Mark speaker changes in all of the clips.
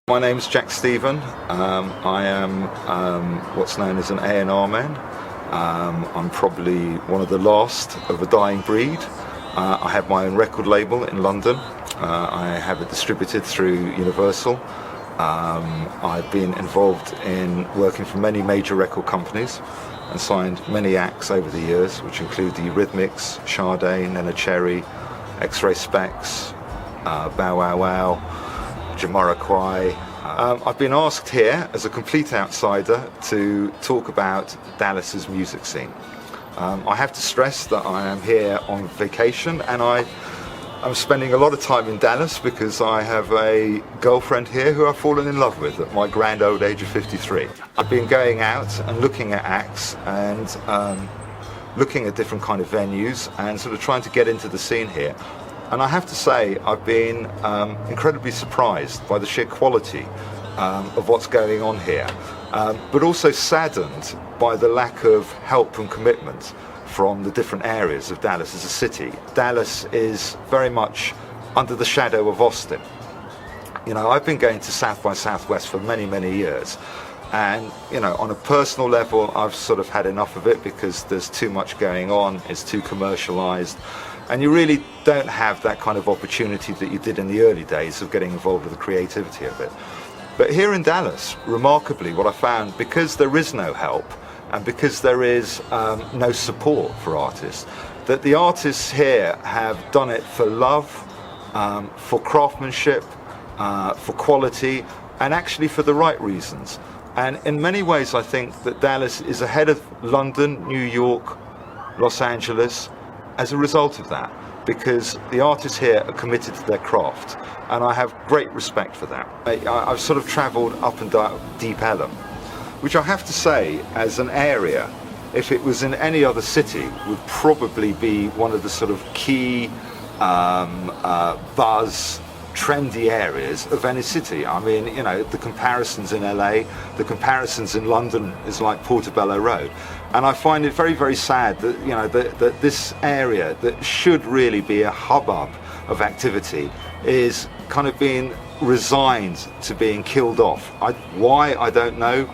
Speaker 1: My name's Jack Stephen. I am what's known as an A&R man. I'm probably one of the last of a dying breed. I have my own record label in London. I have it distributed through Universal. I've been involved in working for many major record companies and signed many acts over the years, which include the Eurythmics, Sade, Nena Cherry, X-Ray Specs, Bow Wow Wow, Jamiroquai. I've been asked here as a complete outsider to talk about Dallas's music scene. I have to stress that I am here on vacation, and I'm spending a lot of time in Dallas because I have a girlfriend here who I've fallen in love with at my grand old age of 53. I've been going out and looking at acts and looking at different kind of venues and sort of trying to get into the scene here. And I have to say, I've been incredibly surprised by the sheer quality of what's going on here, but also saddened by the lack of help and commitment from the different areas of Dallas as a city. Dallas is very much under the shadow of Austin. You know, I've been going to South by Southwest for many, many years. And, you know, on a personal level, I've sort of had enough of it because there's too much going on, it's too commercialized. And you really don't have that kind of opportunity that you did in the early days of getting involved with the creativity of it. But here in Dallas, remarkably, what I found, because there is no help, and because there is no support for artists, that the artists here have done it for love, for craftsmanship, for quality, and actually for the right reasons. And in many ways, I think that Dallas is ahead of London, New York, Los Angeles as a result of that, because the artists here are committed to their craft, and I have great respect for that. I've sort of travelled up and down Deep Ellum, which I have to say, as an area, if it was in any other city, would probably be one of the sort of key buzz, trendy areas of any city. I mean, you know, the comparisons in LA, the comparisons in London is like Portobello Road. And I find it very, very sad that, you know, that this area that should really be a hubbub of activity is kind of being resigned to being killed off. Why, I don't know.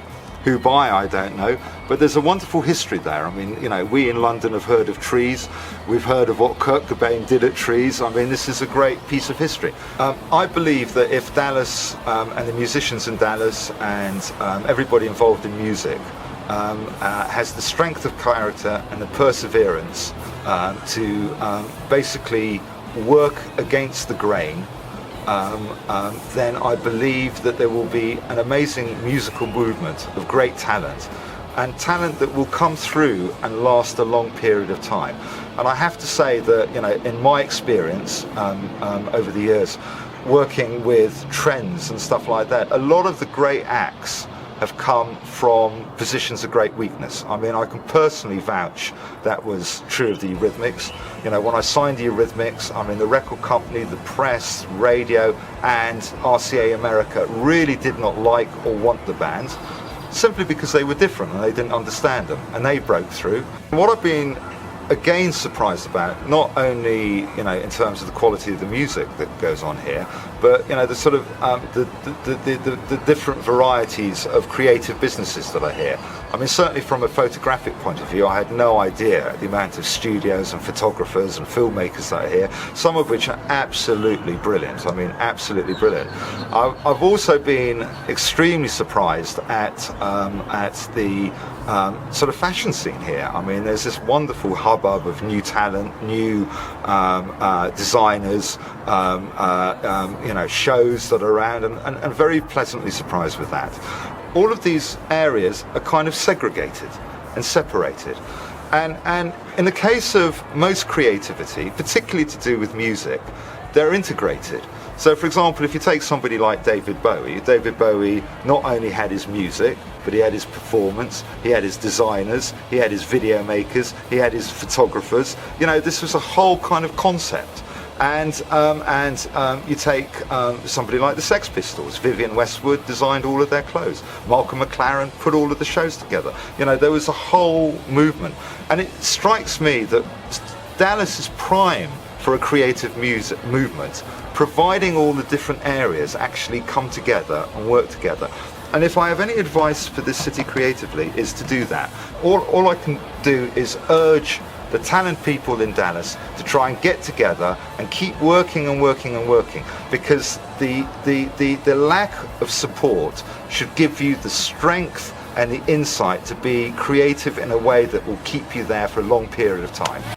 Speaker 1: Who by, I don't know, but there's a wonderful history there. I mean, you know, we in London have heard of Trees, we've heard of what Kurt Cobain did at Trees. I mean, this is a great piece of history. I believe that if Dallas and the musicians in Dallas and everybody involved in music has the strength of character and the perseverance to basically work against the grain, then I believe that there will be an amazing musical movement of great talent, and talent that will come through and last a long period of time. And I have to say that, you know, in my experience over the years, working with trends and stuff like that, a lot of the great acts have come from positions of great weakness. I mean, I can personally vouch that was true of the Eurythmics. You know, when I signed the Eurythmics, I mean, the record company, the press, radio, and RCA America really did not like or want the band, simply because they were different and they didn't understand them, and they broke through. What I've been again surprised about, not only, you know, in terms of the quality of the music that goes on here, but, you know, the sort of the different varieties of creative businesses that are here. I mean, certainly from a photographic point of view, I had no idea the amount of studios and photographers and filmmakers that are here, some of which are absolutely brilliant. I mean, absolutely brilliant. I've also been extremely surprised at the sort of fashion scene here. I mean, there's this wonderful hubbub of new talent, new designers, you know, shows that are around, and very pleasantly surprised with that. All of these areas are kind of segregated and separated. And in the case of most creativity, particularly to do with music, they're integrated. So, for example, if you take somebody like David Bowie not only had his music, but he had his performance, he had his designers, he had his video makers, he had his photographers. You know, this was a whole kind of concept. And you take somebody like the Sex Pistols. Vivienne Westwood designed all of their clothes. Malcolm McLaren put all of the shows together. You know, there was a whole movement. And it strikes me that Dallas is prime for a creative music movement, providing all the different areas actually come together and work together. And if I have any advice for this city creatively, is to do that. All I can do is urge the talent people in Dallas to try and get together and keep working and working and working, because the lack of support should give you the strength and the insight to be creative in a way that will keep you there for a long period of time.